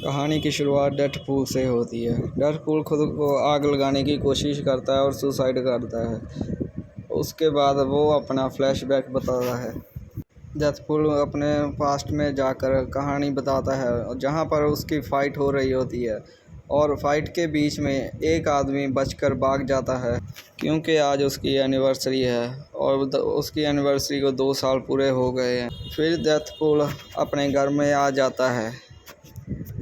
कहानी की शुरुआत डेडपूल से होती है। डेडपूल खुद को आग लगाने की कोशिश करता है और सुसाइड करता है। उसके बाद वो अपना फ्लैशबैक बताता है। डेडपूल अपने पास्ट में जाकर कहानी बताता है जहाँ पर उसकी फ़ाइट हो रही होती है और फाइट के बीच में एक आदमी बचकर भाग जाता है क्योंकि आज उसकी एनिवर्सरी है और उसकी एनिवर्सरी को 2 साल पूरे हो गए हैं। फिर डेडपूल अपने घर में आ जाता है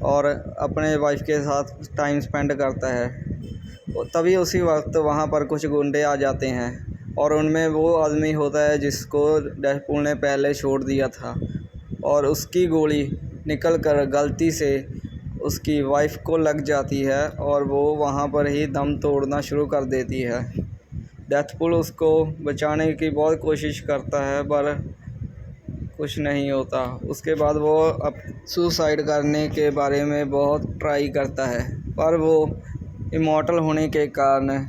और अपने वाइफ के साथ टाइम स्पेंड करता है। तभी उसी वक्त वहाँ पर कुछ गुंडे आ जाते हैं और उनमें वो आदमी होता है जिसको डेडपूल ने पहले छोड़ दिया था और उसकी गोली निकल कर गलती से उसकी वाइफ को लग जाती है और वो वहाँ पर ही दम तोड़ना शुरू कर देती है। डेडपूल उसको बचाने की बहुत कोशिश करता है पर कुछ नहीं होता। उसके बाद वो अब सुसाइड करने के बारे में बहुत ट्राई करता है पर वो इमॉर्टल होने के कारण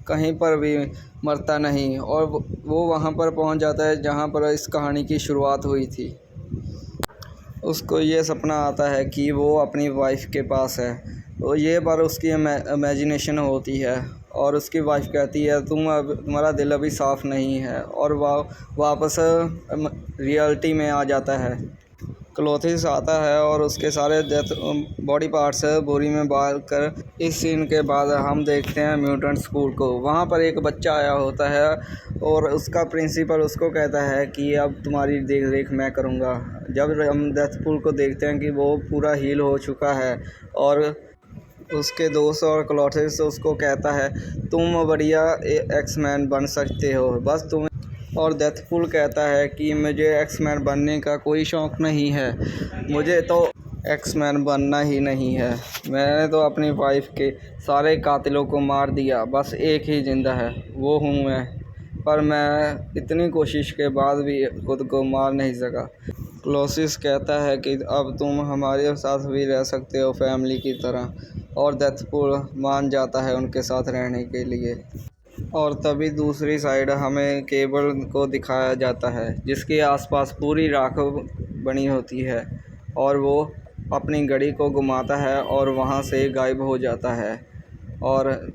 कहीं पर भी मरता नहीं और वो वहाँ पर पहुँच जाता है जहाँ पर इस कहानी की शुरुआत हुई थी। उसको ये सपना आता है कि वो अपनी वाइफ के पास है, तो ये बार उसकी इमेजिनेशन होती है और उसकी वाइफ कहती है तुम्हारा दिल अभी साफ़ नहीं है और वापस रियलिटी में आ जाता है। क्लोथिस आता है और उसके सारे डेथ बॉडी पार्ट्स बोरी में डाल कर। इस सीन के बाद हम देखते हैं म्यूटेंट स्कूल को। वहाँ पर एक बच्चा आया होता है और उसका प्रिंसिपल उसको कहता है कि अब तुम्हारी देख रेख मैं करूँगा। जब हम डेडपूल को देखते हैं कि वो पूरा हील हो चुका है और उसके दोस्त और क्लोथिस उसको कहता है तुम बढ़िया एक्समैन बन सकते हो, बस तुम। और डेडपूल कहता है कि मुझे एक्समैन बनने का कोई शौक़ नहीं है, मुझे तो एक्समैन बनना ही नहीं है। मैंने तो अपनी वाइफ के सारे कातिलों को मार दिया, बस एक ही ज़िंदा है, वो हूँ मैं। पर मैं इतनी कोशिश के बाद भी खुद को मार नहीं सका। क्लोथिस कहता है कि अब तुम हमारे साथ भी रह सकते हो फैमिली की तरह, और डेडपूल मान जाता है उनके साथ रहने के लिए। और तभी दूसरी साइड हमें केबल को दिखाया जाता है जिसके आसपास पूरी राख बनी होती है और वो अपनी घड़ी को घुमाता है और वहाँ से गायब हो जाता है और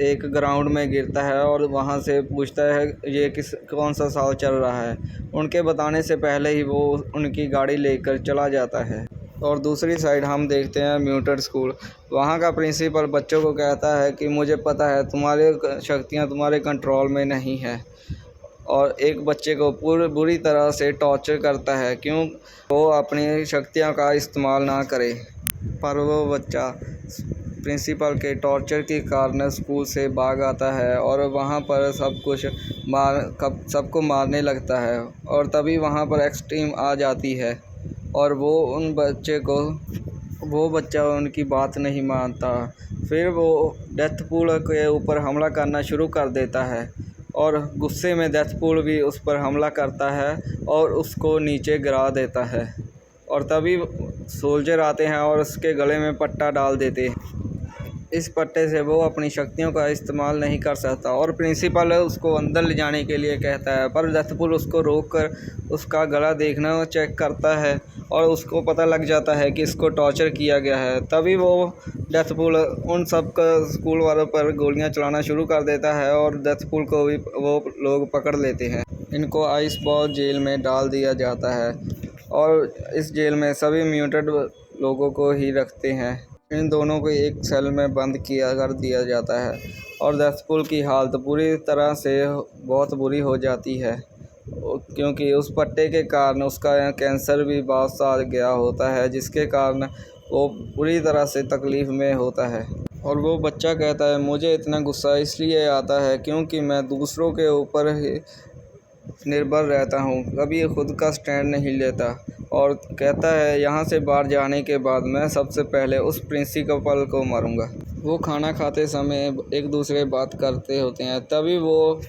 एक ग्राउंड में गिरता है और वहाँ से पूछता है ये कौन सा साल चल रहा है। उनके बताने से पहले ही वो उनकी गाड़ी लेकर चला जाता है। और दूसरी साइड हम देखते हैं म्यूटेंट स्कूल। वहाँ का प्रिंसिपल बच्चों को कहता है कि मुझे पता है तुम्हारे शक्तियाँ तुम्हारे कंट्रोल में नहीं है, और एक बच्चे को बुरी तरह से टॉर्चर करता है क्यों वो अपनी शक्तियों का इस्तेमाल ना करे। पर वो बच्चा प्रिंसिपल के टॉर्चर के कारण स्कूल से भाग आता है और वहाँ पर सबको मारने लगता है। और तभी वहाँ पर एक्सट्रीम आ जाती है और वो बच्चा उनकी बात नहीं मानता। फिर वो डेडपूल के ऊपर हमला करना शुरू कर देता है और गुस्से में डेडपूल भी उस पर हमला करता है और उसको नीचे गिरा देता है। और तभी सोल्जर आते हैं और उसके गले में पट्टा डाल देते हैं। इस पट्टे से वो अपनी शक्तियों का इस्तेमाल नहीं कर सकता और प्रिंसिपल उसको अंदर ले जाने के लिए कहता है, पर डेडपूल उसको रोककर उसका गला देखना चेक करता है और उसको पता लग जाता है कि इसको टॉर्चर किया गया है। तभी वो डेडपूल उन सब का स्कूल वालों पर गोलियां चलाना शुरू कर देता है और डेडपूल को भी वो लोग पकड़ लेते हैं। इनको आइस बॉल जेल में डाल दिया जाता है और इस जेल में सभी म्यूटेंट लोगों को ही रखते हैं। इन दोनों को एक सेल में बंद कर दिया जाता है और डेडपूल की हालत पूरी तरह से बहुत बुरी हो जाती है क्योंकि उस पट्टे के कारण उसका कैंसर भी बहुत आ गया होता है, जिसके कारण वो पूरी तरह से तकलीफ़ में होता है। और वो बच्चा कहता है मुझे इतना गुस्सा इसलिए आता है क्योंकि मैं दूसरों के ऊपर ही निर्भर रहता हूँ, कभी खुद का स्टैंड नहीं लेता। और कहता है यहाँ से बाहर जाने के बाद मैं सबसे पहले उस प्रिंसिपल को मारूंगा। वो खाना खाते समय एक दूसरे बात करते होते हैं, तभी वो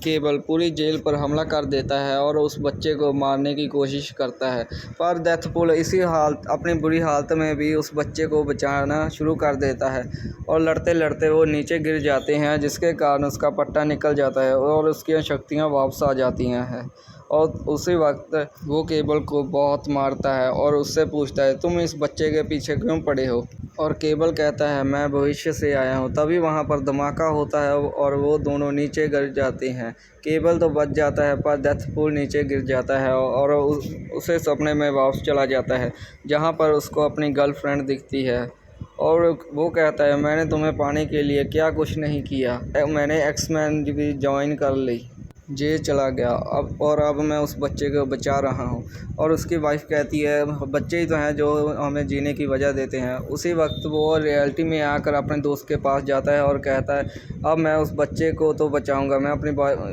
केबल पूरी जेल पर हमला कर देता है और उस बच्चे को मारने की कोशिश करता है। पर डेडपूल अपनी बुरी हालत में भी उस बच्चे को बचाना शुरू कर देता है और लड़ते लड़ते वो नीचे गिर जाते हैं, जिसके कारण उसका पट्टा निकल जाता है और उसकी शक्तियाँ वापस आ जाती हैं। और उसी वक्त वो केबल को बहुत मारता है और उससे पूछता है, तुम इस बच्चे के पीछे क्यों पड़े हो? और केबल कहता है, मैं भविष्य से आया हूँ। तभी वहाँ पर धमाका होता है और वो दोनों नीचे गिर जाते हैं। केबल तो बच जाता है पर डेथपूल नीचे गिर जाता है और उसे सपने में वापस चला जाता है, जहाँ पर उसको अपनी गर्लफ्रेंड दिखती है। और वो कहता है, मैंने तुम्हें पाने के लिए क्या कुछ नहीं किया, मैंने एक्स-मैन भी ज्वाइन कर ली। जे चला गया अब मैं उस बच्चे को बचा रहा हूँ। और उसकी वाइफ कहती है, बच्चे ही तो हैं जो हमें जीने की वजह देते हैं। उसी वक्त वो रियलिटी में आकर अपने दोस्त के पास जाता है और कहता है, अब मैं उस बच्चे को तो बचाऊंगा, मैं अपनी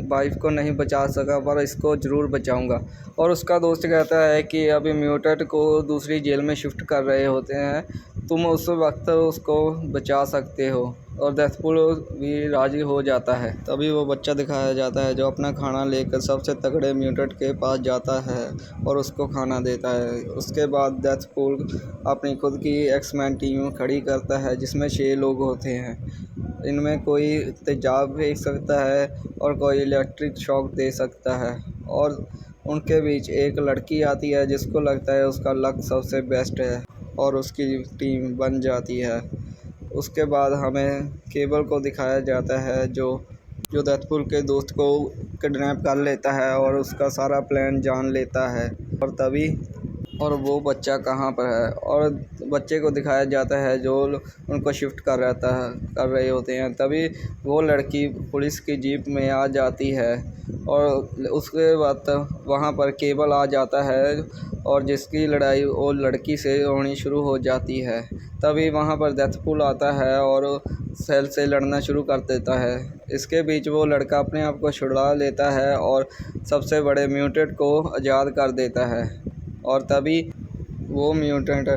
वाइफ को नहीं बचा सका पर इसको ज़रूर बचाऊंगा। और उसका दोस्त कहता है कि अभी म्यूटेंट को दूसरी जेल में शिफ्ट कर रहे होते हैं, तुम उस वक्त उसको बचा सकते हो। और डेथपूल भी राज़ी हो जाता है। तभी वो बच्चा दिखाया जाता है जो अपना खाना लेकर सबसे तगड़े म्यूटेंट के पास जाता है और उसको खाना देता है। उसके बाद डेथपूल अपनी खुद की एक्स-मैन टीम खड़ी करता है जिसमें 6 लोग होते हैं। इनमें कोई तेजाब फेंक सकता है और कोई इलेक्ट्रिक शॉक दे सकता है। और उनके बीच एक लड़की आती है जिसको लगता है उसका लक सबसे बेस्ट है और उसकी टीम बन जाती है। उसके बाद हमें केबल को दिखाया जाता है जो डेथपूल के दोस्त को किडनैप कर लेता है और उसका सारा प्लान जान लेता है। और वो बच्चा कहाँ पर है, और बच्चे को दिखाया जाता है जो उनको शिफ्ट कर रहे होते हैं। तभी वो लड़की पुलिस की जीप में आ जाती है और उसके बाद वहाँ पर केबल आ जाता है और जिसकी लड़ाई वो लड़की से होनी शुरू हो जाती है। तभी वहाँ पर डेथपूल आता है और सेल से लड़ना शुरू कर देता है। इसके बीच वो लड़का अपने आप को छुड़ा लेता है और सबसे बड़े म्यूटेंट को आज़ाद कर देता है। और तभी वो म्यूटेंट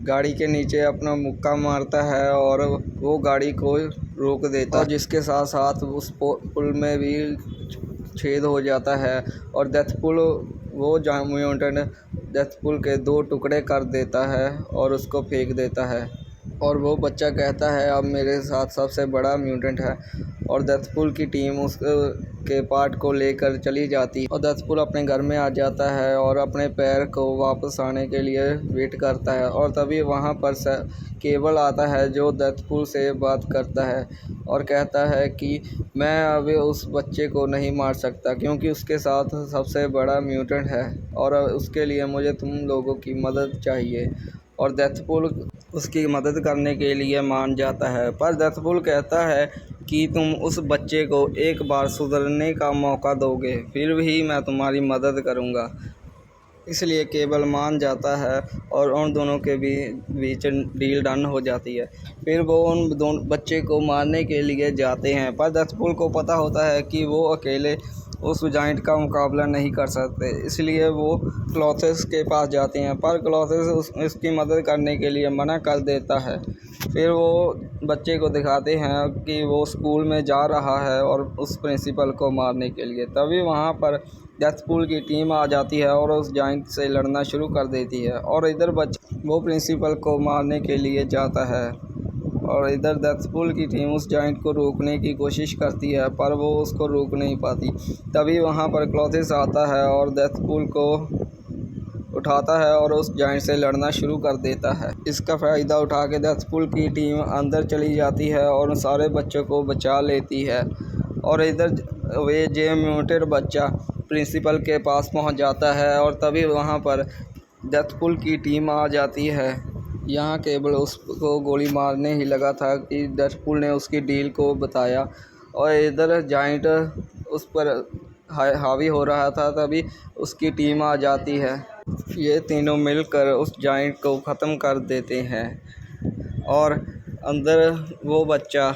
गाड़ी के नीचे अपना मुक्का मारता है और वो गाड़ी को रोक देता है, और जिसके साथ साथ उस पुल में भी छेद हो जाता है और डेथपूल वो म्यूटेंट डेथपूल के 2 टुकड़े कर देता है और उसको फेंक देता है। और वो बच्चा कहता है, अब मेरे साथ सबसे बड़ा म्यूटेंट है। और डेथपूल की टीम उस के पार्ट को लेकर चली जाती है और डेथपूल अपने घर में आ जाता है और अपने पैर को वापस आने के लिए वेट करता है। और तभी वहाँ पर केबल आता है जो डेथपूल से बात करता है और कहता है कि मैं अभी उस बच्चे को नहीं मार सकता क्योंकि उसके साथ सबसे बड़ा म्यूटेंट है और उसके लिए मुझे तुम लोगों की मदद चाहिए। और डेथपूल उसकी मदद करने के लिए मान जाता है, पर डेथपूल कहता है कि तुम उस बच्चे को एक बार सुधरने का मौका दोगे, फिर भी मैं तुम्हारी मदद करूँगा। इसलिए केबल मान जाता है और उन दोनों के बीच डील डन हो जाती है। फिर वो उन दोनों बच्चे को मारने के लिए जाते हैं, पर डेथपूल को पता होता है कि वो अकेले उस जाइंट का मुकाबला नहीं कर सकते। इसलिए वो क्लॉथिस के पास जाते हैं, पर क्लॉथिस उसकी मदद करने के लिए मना कर देता है। फिर वो बच्चे को दिखाते हैं कि वो स्कूल में जा रहा है और उस प्रिंसिपल को मारने के लिए। तभी वहाँ पर डेथपूल की टीम आ जाती है और उस जाइंट से लड़ना शुरू कर देती है। और इधर वो प्रिंसिपल को मारने के लिए जाता है और इधर डेथपूल की टीम उस जाइंट को रोकने की कोशिश करती है, पर वो उसको रोक नहीं पाती। तभी वहाँ पर क्लॉथिस आता है और डेथपूल को उठाता है और उस जाइंट से लड़ना शुरू कर देता है। इसका फ़ायदा उठा के डेथपूल की टीम अंदर चली जाती है और सारे बच्चों को बचा लेती है। और इधर वे जे म्यूटेड बच्चा प्रिंसिपल के पास पहुंच जाता है और तभी वहां पर डेथपूल की टीम आ जाती है। यहाँ केवल उसको गोली मारने ही लगा था कि डेथपूल ने उसकी डील को बताया और इधर जाइंट उस पर हावी हो रहा था। तभी उसकी टीम आ जाती है। ये तीनों मिलकर उस जाइंट को ख़त्म कर देते हैं और अंदर वो बच्चा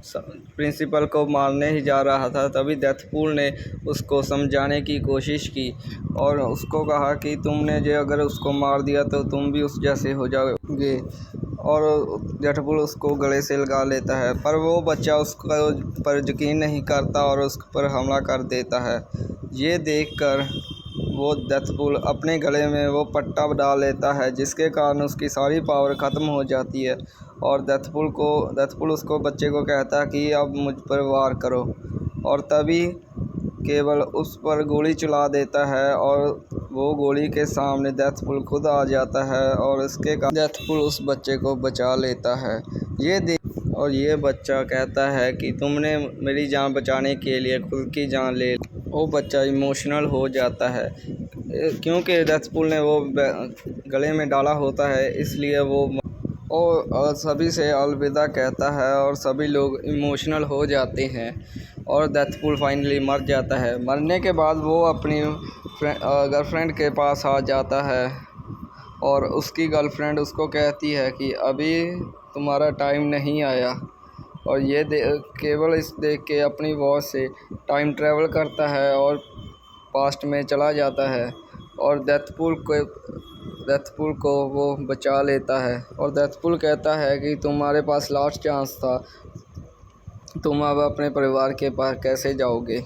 प्रिंसिपल को मारने ही जा रहा था। तभी डेथपूल ने उसको समझाने की कोशिश की और उसको कहा कि तुमने जो अगर उसको मार दिया तो तुम भी उस जैसे हो जाओगे। और डेथपूल उसको गले से लगा लेता है, पर वो बच्चा उसको पर यकीन नहीं करता और उस पर हमला कर देता है। ये देखकर वो डेथपूल अपने गले में वो पट्टा डाल लेता है जिसके कारण उसकी सारी पावर ख़त्म हो जाती है। और डेथपूल उसको बच्चे को कहता है कि अब मुझ पर वार करो। और तभी केबल उस पर गोली चला देता है और वो गोली के सामने डेथपुल खुद आ जाता है और इसके कारण डेथपुल उस बच्चे को बचा लेता है। ये बच्चा कहता है कि तुमने मेरी जान बचाने के लिए खुद की जान ले। वो बच्चा इमोशनल हो जाता है क्योंकि डेथपुल ने वो गले में डाला होता है, इसलिए वो और सभी से अलविदा कहता है और सभी लोग इमोशनल हो जाते हैं और डेथपुल फाइनली मर जाता है। मरने के बाद वो अपनी गर्लफ्रेंड के पास आ जाता है और उसकी गर्लफ्रेंड उसको कहती है कि अभी तुम्हारा टाइम नहीं आया, और ये केवल इस देख के अपनी वॉच से टाइम ट्रैवल करता है और पास्ट में चला जाता है और डेथपुल को वो बचा लेता है। और डेथपुल कहता है कि तुम्हारे पास लास्ट चांस था, तुम अब अपने परिवार के पास कैसे जाओगे।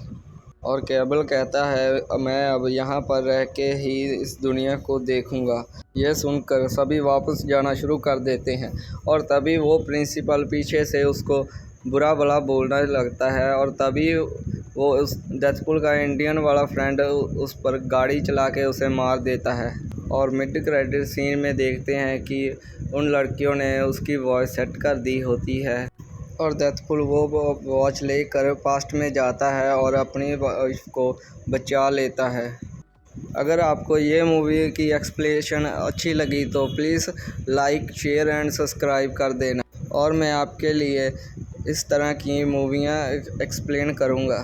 और केबल कहता है मैं अब यहाँ पर रह के ही इस दुनिया को देखूँगा। यह सुनकर सभी वापस जाना शुरू कर देते हैं और तभी वो प्रिंसिपल पीछे से उसको बुरा भला बोलने लगता है और तभी वो उस डेथपुल का इंडियन वाला फ्रेंड उस पर गाड़ी चला के उसे मार देता है। और मिड क्रेडिट सीन में देखते हैं कि उन लड़कियों ने उसकी वॉइस सेट कर दी होती है और डेथपुल वो वॉच लेकर पास्ट में जाता है और अपनी वाइफ को बचा लेता है। अगर आपको ये मूवी की एक्सप्लेनेशन अच्छी लगी तो please like, share and subscribe कर देना और मैं आपके लिए इस तरह की मूवियाँ एक्सप्लेन करूँगा।